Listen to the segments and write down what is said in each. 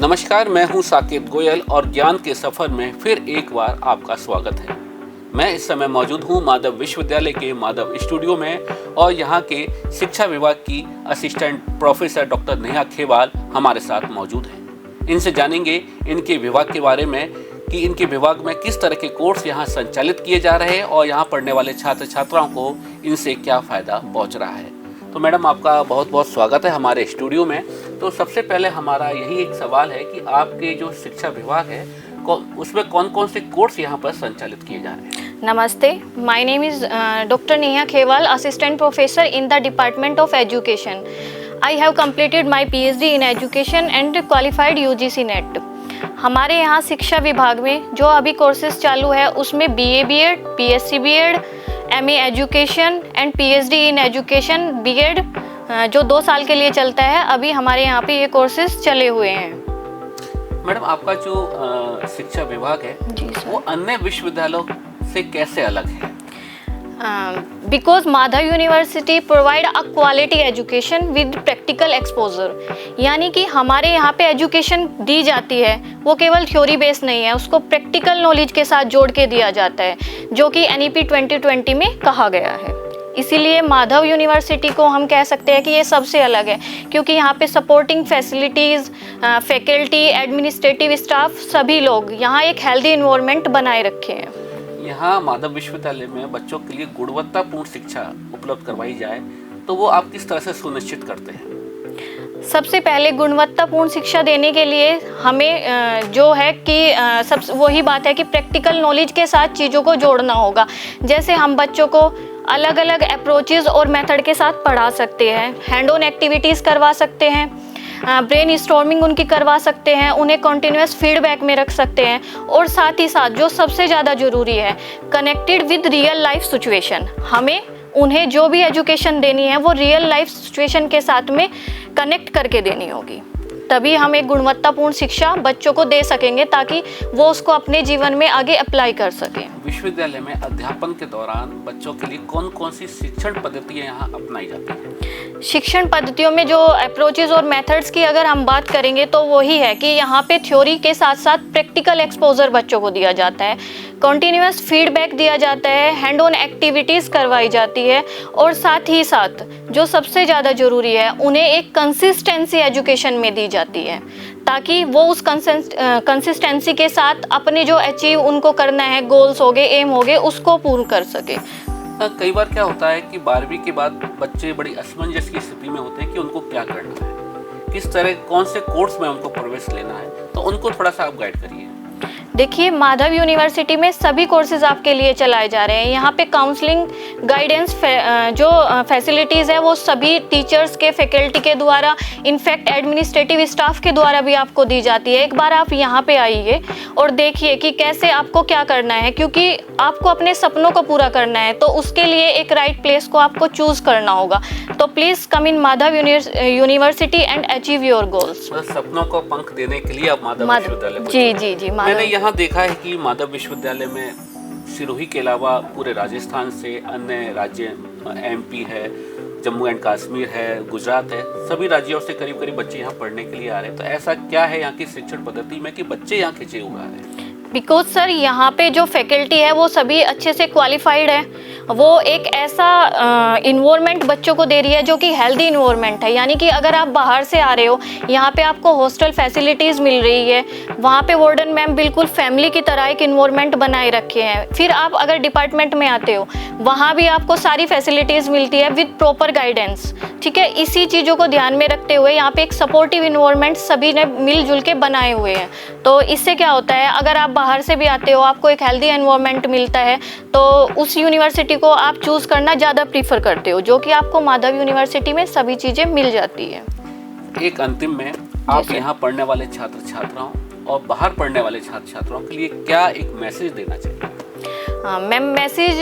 नमस्कार, मैं हूं साकेत गोयल और ज्ञान के सफर में फिर एक बार आपका स्वागत है। मैं इस समय मौजूद हूं माधव विश्वविद्यालय के माधव स्टूडियो में और यहां के शिक्षा विभाग की असिस्टेंट प्रोफेसर डॉक्टर नेहा खेवाल हमारे साथ मौजूद हैं। इनसे जानेंगे इनके विभाग के बारे में कि इनके विभाग में किस तरह के कोर्स यहाँ संचालित किए जा रहे हैं और यहाँ पढ़ने वाले छात्र छात्राओं को इनसे क्या फ़ायदा पहुँच रहा है। तो मैडम, आपका बहुत बहुत स्वागत है हमारे स्टूडियो में। तो सबसे पहले हमारा यही एक सवाल है कि आपके जो शिक्षा विभाग है उसमें कौन कौन से कोर्स यहाँ पर संचालित किए जा रहे हैं। Namaste, my name is Dr. Neha Khewal, Assistant Professor in the Department of Education. I have completed my PhD in Education and qualified UGC NET. हमारे यहाँ शिक्षा विभाग में जो अभी कोर्सेज चालू है उसमें BA BEd, PSc BEd, MA education and PhD in education BEd जो 2 साल के लिए चलता है। अभी हमारे यहाँ पे ये कोर्सेज चले हुए हैं। मैडम, आपका जो शिक्षा विभाग है वो अन्य विश्वविद्यालयों से कैसे अलग है? Because Madhav university provide a quality education with practical exposure, यानी कि हमारे यहाँ पे एजुकेशन दी जाती है वो केवल थ्योरी बेस्ड नहीं है, उसको प्रैक्टिकल नॉलेज के साथ जोड़ के दिया जाता है, जो कि NEP 2020 में कहा गया है। इसीलिए माधव यूनिवर्सिटी को हम कह सकते हैं कि ये सबसे अलग है, क्योंकि यहाँ पे supporting facilities, faculty, administrative staff, सभी लोग यहाँ एक हेल्दी इन्वायरमेंट बनाए रखे हैं। यहाँ माधव विश्वविद्यालय में बच्चों के लिए गुणवत्तापूर्ण शिक्षा उपलब्ध करवाई जाए तो वो आप किस तरह से सुनिश्चित करते हैं? सबसे पहले गुणवत्तापूर्ण शिक्षा देने के लिए हमें जो है कि सब वही बात है कि प्रैक्टिकल नॉलेज के साथ चीज़ों को जोड़ना होगा। जैसे हम बच्चों को अलग अलग अप्रोचेज़ और मेथड के साथ पढ़ा सकते हैं, हैंड ऑन एक्टिविटीज़ करवा सकते हैं, ब्रेन स्टॉर्मिंग उनकी करवा सकते हैं, उन्हें कॉन्टिन्यूस फीडबैक में रख सकते हैं, और साथ ही साथ जो सबसे ज़्यादा ज़रूरी है, connected with real life situation. हमें उन्हें जो भी एजुकेशन देनी है वो रियल लाइफ सिचुएशन के साथ में कनेक्ट करके देनी होगी, तभी हम एक गुणवत्तापूर्ण शिक्षा बच्चों को दे सकेंगे ताकि वो उसको अपने जीवन में आगे अप्लाई कर सकें। विश्वविद्यालय में अध्यापन के दौरान बच्चों के लिए कौन कौन सी शिक्षण पद्धतियाँ यहाँ अपनाई जाती हैं? शिक्षण पद्धतियों में जो अप्रोचेज़ और मेथड्स की अगर हम बात करेंगे तो वही है कि यहाँ पे थ्योरी के साथ साथ प्रैक्टिकल एक्सपोजर बच्चों को दिया जाता है, कॉन्टिन्यूस फीडबैक दिया जाता है, हैंड ऑन एक्टिविटीज़ करवाई जाती है, और साथ ही साथ जो सबसे ज़्यादा ज़रूरी है उन्हें एक कंसिस्टेंसी एजुकेशन में दी जाती है, ताकि वो उस कंसिस्टेंसी के साथ अपने जो अचीव उनको करना है, गोल्स हो गए, एम हो गए, उसको पूर्ण कर सके। कई बार क्या होता है कि 12वीं के बाद बच्चे बड़ी असमंजस की स्थिति में होते हैं कि उनको क्या करना है, किस तरह कौन से कोर्स में उनको प्रवेश लेना है, तो उनको थोड़ा सा आप गाइड करिए। देखिए, माधव यूनिवर्सिटी में सभी कोर्सेज आपके लिए चलाए जा रहे हैं। यहाँ पे काउंसलिंग, गाइडेंस, जो फैसिलिटीज़ है वो सभी टीचर्स के, फैकल्टी के द्वारा, इनफैक्ट एडमिनिस्ट्रेटिव स्टाफ के द्वारा भी आपको दी जाती है। एक बार आप यहाँ पे आइए और देखिए कि कैसे आपको क्या करना है, क्योंकि आपको अपने सपनों को पूरा करना है तो उसके लिए एक राइट प्लेस को आपको चूज़ करना होगा। तो please come in Madhav university and achieve your goals. सपनों को पंख देने के लिए आप माधव विश्वविद्यालय। जी, मैंने यहाँ देखा है कि माधव विश्वविद्यालय में सिरोही के अलावा पूरे राजस्थान से अन्य राज्य, MP है, जम्मू एंड कश्मीर है, गुजरात है, सभी राज्यों से करीब करीब बच्चे यहाँ पढ़ने के लिए आ रहे हैं। तो ऐसा क्या है यहाँ की शिक्षण पद्धति में कि बच्चे यहाँ खिंचे हुए आ रहे हैं? बिकॉज सर, यहाँ पे जो फैकल्टी है वो सभी अच्छे से क्वालिफाइड है, वो एक ऐसा इन्वायरमेंट बच्चों को दे रही है जो कि हेल्दी इन्वायरमेंट है। यानी कि अगर आप बाहर से आ रहे हो, यहाँ पे आपको हॉस्टल फैसिलिटीज़ मिल रही है, वहाँ पे वार्डन मैम बिल्कुल फैमिली की तरह एक इन्वायरमेंट बनाए रखे हैं। फिर आप अगर डिपार्टमेंट में आते हो, वहाँ भी आपको सारी फैसिलिटीज़ मिलती है विद प्रॉपर गाइडेंस। ठीक है, इसी चीज़ों को ध्यान में रखते हुए यहाँ पे एक सपोर्टिव इन्वायरमेंट सभी ने मिलजुल के बनाए हुए हैं। तो इससे क्या होता है, अगर आप बाहर से भी आते हो, आपको एक हेल्दी एनवायरनमेंट मिलता है, तो उस यूनिवर्सिटी को आप चूज़ करना ज़्यादा प्रीफर करते हो, जो कि आपको माधव यूनिवर्सिटी में सभी चीज़ें मिल जाती है। एक अंतिम में आप यहाँ पढ़ने वाले छात्र छात्राओं और बाहर पढ़ने वाले छात्र छात्राओं के लिए क्या एक मैसेज देना चाहिए? मैम, मैसेज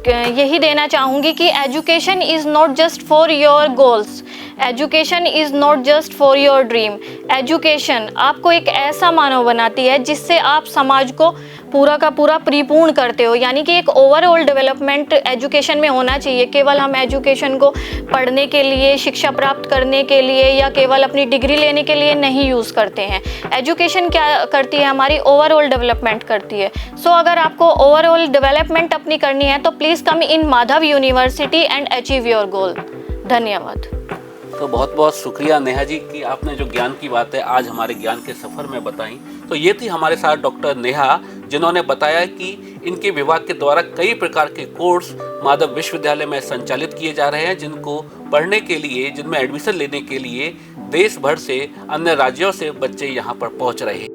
यही देना चाहूँगी कि education is not just for your goals, education is not just for your dream. Education आपको एक ऐसा मानव बनाती है जिससे आप समाज को पूरा का पूरा परिपूर्ण करते हो, यानी कि एक ओवरऑल डेवलपमेंट एजुकेशन में होना चाहिए। केवल हम एजुकेशन को पढ़ने के लिए, शिक्षा प्राप्त करने के लिए या केवल अपनी डिग्री लेने के लिए नहीं यूज़ करते हैं। एजुकेशन क्या करती है, हमारी ओवरऑल डेवलपमेंट करती है। सो अगर आपको ओवरऑल डेवलपमेंट अपनी करनी है तो please come in Madhav university and achieve your goal. धन्यवाद। तो बहुत बहुत शुक्रिया नेहा जी कि आपने जो ज्ञान की बात है आज हमारे ज्ञान के सफ़र में बताई। तो ये थी हमारे साथ डॉक्टर नेहा, जिन्होंने बताया कि इनके विभाग के द्वारा कई प्रकार के कोर्स माधव विश्वविद्यालय में संचालित किए जा रहे हैं, जिनको पढ़ने के लिए, जिनमें एडमिशन लेने के लिए देश भर से, अन्य राज्यों से बच्चे यहाँ पर पहुँच रहे हैं।